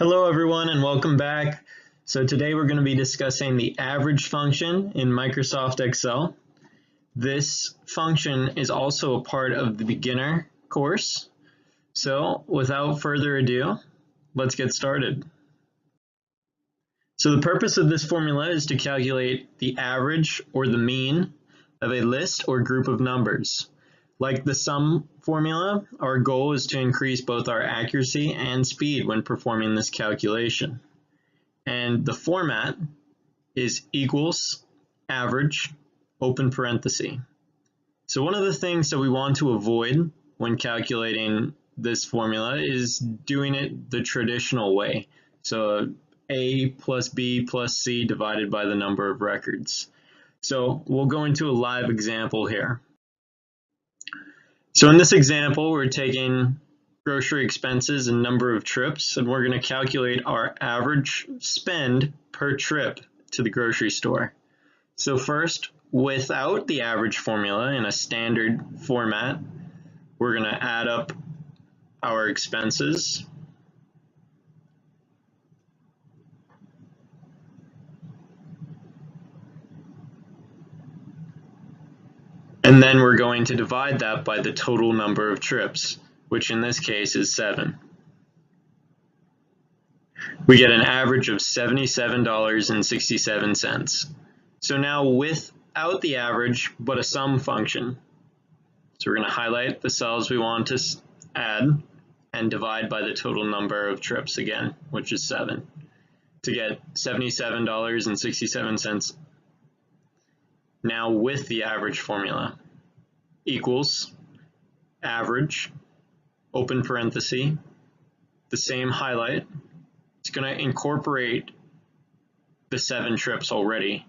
Hello everyone and welcome back. So today we're going to be discussing the average function in Microsoft Excel. This function is also a part of the beginner course. So without further ado, let's get started. So the purpose of this formula is to calculate the average or the mean of a list or group of numbers. Like the sum formula, our goal is to increase both our accuracy and speed when performing this calculation. And the format is equals average open parenthesis. So one of the things that we want to avoid when calculating this formula is doing it the traditional way. So A plus B plus C divided by the number of records. So we'll go into a live example here. So in this example, we're taking grocery expenses and number of trips, and we're going to calculate our average spend per trip to the grocery store. So first, without the average formula in a standard format, we're going to add up our expenses. And then we're going to divide that by the total number of trips, which in this case is 7. We get an average of $77.67. So now without the average, but a sum function. So we're going to highlight the cells we want to add and divide by the total number of trips again, which is 7, to get $77.67. Now with the average formula equals average, open parenthesis, the same highlight. It's going to incorporate the 7 trips already.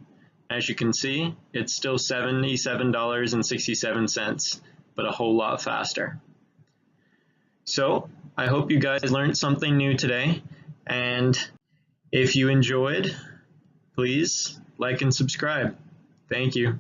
As you can see, it's still $77.67, but a whole lot faster. So I hope you guys learned something new today, and if you enjoyed, please like and subscribe. Thank you.